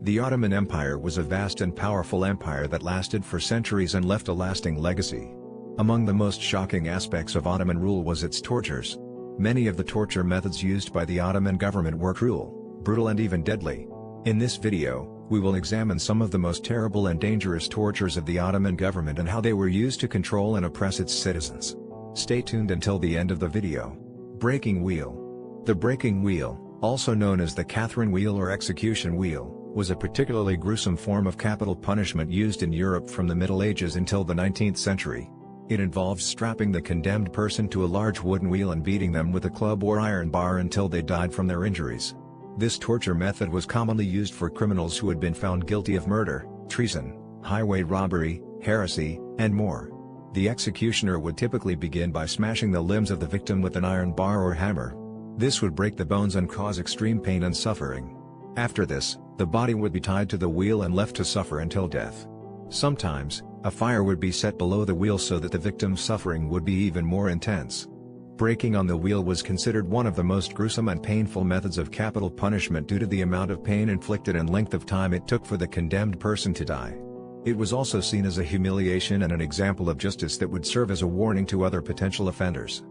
The Ottoman Empire was a vast and powerful empire that lasted for centuries and left a lasting legacy. Among the most shocking aspects of Ottoman rule was its tortures. Many of the torture methods used by the Ottoman government were cruel, brutal and even deadly. In this video, we will examine some of the most terrible and dangerous tortures of the Ottoman government and how they were used to control and oppress its citizens. Stay tuned until the end of the video. Breaking wheel. The breaking wheel, also known as the Catherine wheel or execution wheel, was a particularly gruesome form of capital punishment used in Europe from the Middle Ages until the 19th century. It involved strapping the condemned person to a large wooden wheel and beating them with a club or iron bar until they died from their injuries. This torture method was commonly used for criminals who had been found guilty of murder, treason, highway robbery, heresy, and more. The executioner would typically begin by smashing the limbs of the victim with an iron bar or hammer. This would break the bones and cause extreme pain and suffering. After this, the body would be tied to the wheel and left to suffer until death. Sometimes, a fire would be set below the wheel so that the victim's suffering would be even more intense. Breaking on the wheel was considered one of the most gruesome and painful methods of capital punishment due to the amount of pain inflicted and length of time it took for the condemned person to die. It was also seen as a humiliation and an example of justice that would serve as a warning to other potential offenders.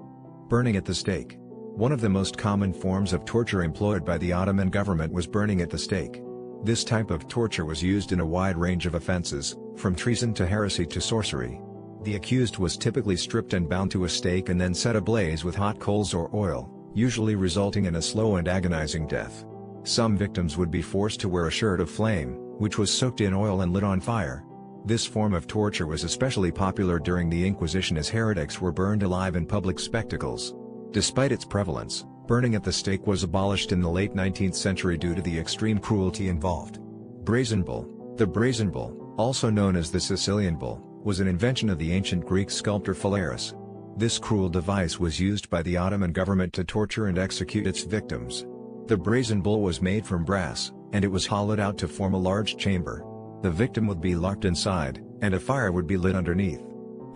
Burning at the stake. One of the most common forms of torture employed by the Ottoman government was burning at the stake. This type of torture was used in a wide range of offenses, from treason to heresy to sorcery. The accused was typically stripped and bound to a stake and then set ablaze with hot coals or oil, usually resulting in a slow and agonizing death. Some victims would be forced to wear a shirt of flame, which was soaked in oil and lit on fire. This form of torture was especially popular during the Inquisition as heretics were burned alive in public spectacles. Despite its prevalence, burning at the stake was abolished in the late 19th century due to the extreme cruelty involved. Brazen bull. The brazen bull, also known as the Sicilian bull, was an invention of the ancient Greek sculptor Phalaris. This cruel device was used by the Ottoman government to torture and execute its victims. The brazen bull was made from brass, and it was hollowed out to form a large chamber. The victim would be locked inside, and a fire would be lit underneath.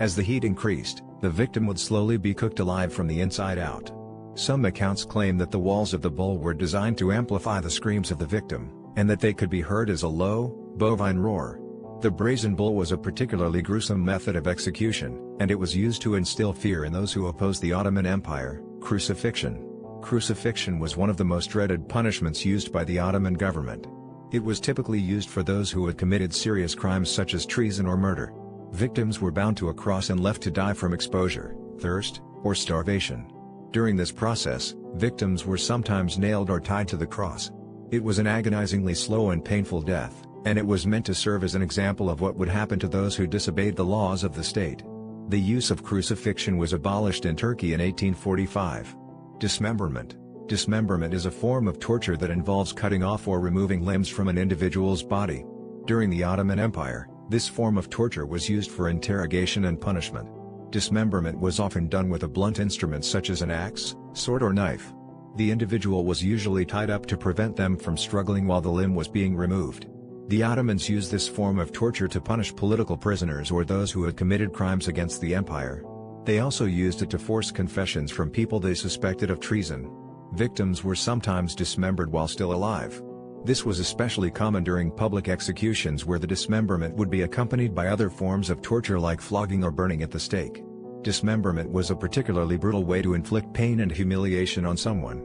As the heat increased, the victim would slowly be cooked alive from the inside out. Some accounts claim that the walls of the bull were designed to amplify the screams of the victim, and that they could be heard as a low, bovine roar. The brazen bull was a particularly gruesome method of execution, and it was used to instill fear in those who opposed the Ottoman Empire. Crucifixion. Crucifixion was one of the most dreaded punishments used by the Ottoman government. It was typically used for those who had committed serious crimes such as treason or murder. Victims were bound to a cross and left to die from exposure, thirst, or starvation. During this process, victims were sometimes nailed or tied to the cross. It was an agonizingly slow and painful death, and it was meant to serve as an example of what would happen to those who disobeyed the laws of the state. The use of crucifixion was abolished in Turkey in 1845. Dismemberment. Dismemberment is a form of torture that involves cutting off or removing limbs from an individual's body. During the Ottoman Empire, this form of torture was used for interrogation and punishment. Dismemberment was often done with a blunt instrument such as an axe, sword or knife. The individual was usually tied up to prevent them from struggling while the limb was being removed. The Ottomans used this form of torture to punish political prisoners or those who had committed crimes against the empire. They also used it to force confessions from people they suspected of treason. Victims were sometimes dismembered while still alive. This was especially common during public executions where the dismemberment would be accompanied by other forms of torture like flogging or burning at the stake. Dismemberment was a particularly brutal way to inflict pain and humiliation on someone.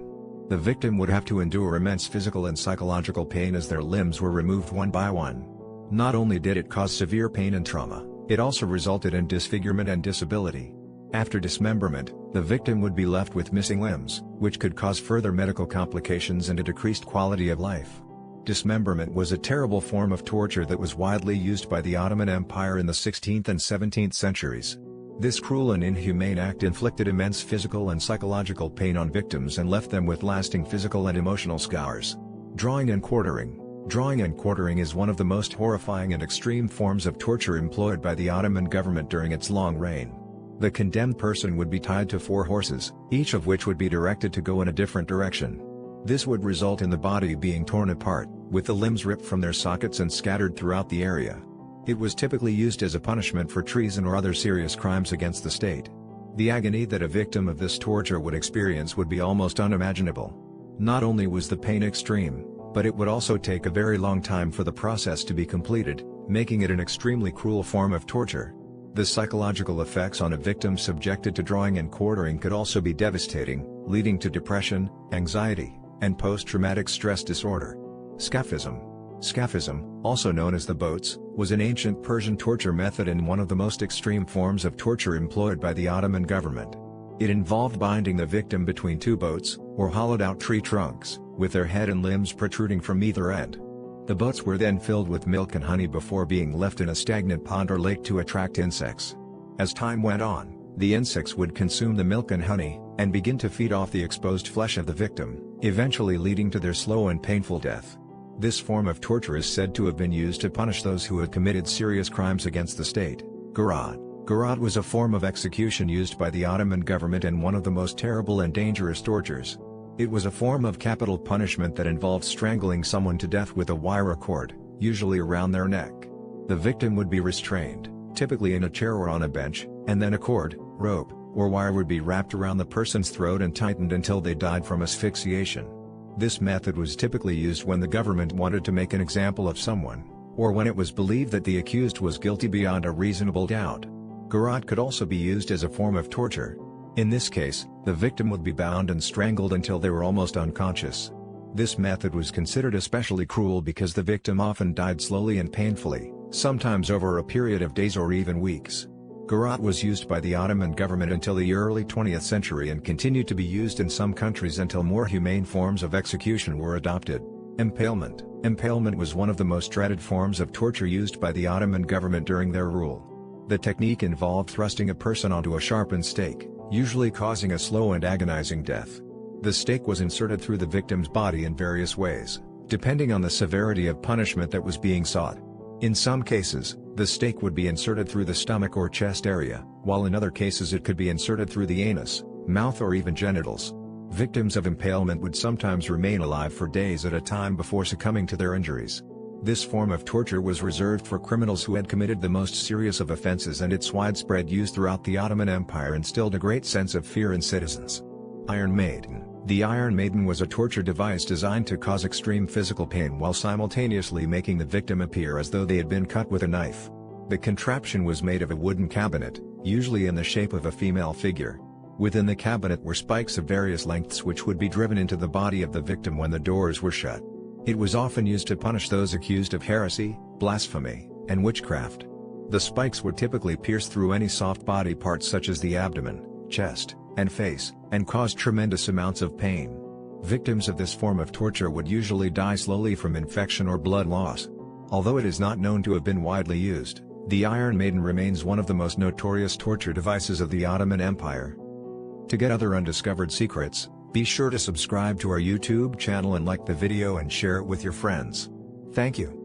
The victim would have to endure immense physical and psychological pain as their limbs were removed one by one. Not only did it cause severe pain and trauma, it also resulted in disfigurement and disability. After dismemberment, the victim would be left with missing limbs, which could cause further medical complications and a decreased quality of life. Dismemberment was a terrible form of torture that was widely used by the Ottoman Empire in the 16th and 17th centuries. This cruel and inhumane act inflicted immense physical and psychological pain on victims and left them with lasting physical and emotional scars. Drawing and quartering. Drawing and quartering is one of the most horrifying and extreme forms of torture employed by the Ottoman government during its long reign. The condemned person would be tied to 4 horses, each of which would be directed to go in a different direction. This would result in the body being torn apart, with the limbs ripped from their sockets and scattered throughout the area. It was typically used as a punishment for treason or other serious crimes against the state. The agony that a victim of this torture would experience would be almost unimaginable. Not only was the pain extreme, But it would also take a very long time for the process to be completed, making it an extremely cruel form of torture. The psychological effects on a victim subjected to drawing and quartering could also be devastating, leading to depression, anxiety, and post-traumatic stress disorder. Scaphism. Scaphism, also known as the boats, was an ancient Persian torture method and one of the most extreme forms of torture employed by the Ottoman government. It involved binding the victim between two boats, or hollowed-out tree trunks, with their head and limbs protruding from either end. The boats were then filled with milk and honey before being left in a stagnant pond or lake to attract insects. As time went on, the insects would consume the milk and honey, and begin to feed off the exposed flesh of the victim, eventually leading to their slow and painful death. This form of torture is said to have been used to punish those who had committed serious crimes against the state. Garrote. Garrote was a form of execution used by the Ottoman government and one of the most terrible and dangerous tortures. It was a form of capital punishment that involved strangling someone to death with a wire cord, usually around their neck. The victim would be restrained, typically in a chair or on a bench, and then a cord, rope, or wire would be wrapped around the person's throat and tightened until they died from asphyxiation. This method was typically used when the government wanted to make an example of someone, or when it was believed that the accused was guilty beyond a reasonable doubt. Garrote could also be used as a form of torture. In this case, the victim would be bound and strangled until they were almost unconscious. This method was considered especially cruel because the victim often died slowly and painfully, sometimes over a period of days or even weeks. Garrote was used by the Ottoman government until the early 20th century and continued to be used in some countries until more humane forms of execution were adopted. Impalement. Impalement was one of the most dreaded forms of torture used by the Ottoman government during their rule. The technique involved thrusting a person onto a sharpened stake, usually causing a slow and agonizing death. The stake was inserted through the victim's body in various ways, depending on the severity of punishment that was being sought. In some cases, the stake would be inserted through the stomach or chest area, while in other cases it could be inserted through the anus, mouth or even genitals. Victims of impalement would sometimes remain alive for days at a time before succumbing to their injuries. This form of torture was reserved for criminals who had committed the most serious of offenses, and its widespread use throughout the Ottoman Empire instilled a great sense of fear in citizens. Iron Maiden. The Iron Maiden was a torture device designed to cause extreme physical pain while simultaneously making the victim appear as though they had been cut with a knife. The contraption was made of a wooden cabinet, usually in the shape of a female figure. Within the cabinet were spikes of various lengths which would be driven into the body of the victim when the doors were shut. It was often used to punish those accused of heresy, blasphemy, and witchcraft. The spikes would typically pierce through any soft body parts such as the abdomen, chest, and face, and cause tremendous amounts of pain. Victims of this form of torture would usually die slowly from infection or blood loss. Although it is not known to have been widely used, the Iron Maiden remains one of the most notorious torture devices of the Ottoman Empire. To get other undiscovered secrets, be sure to subscribe to our YouTube channel and like the video and share it with your friends. Thank you.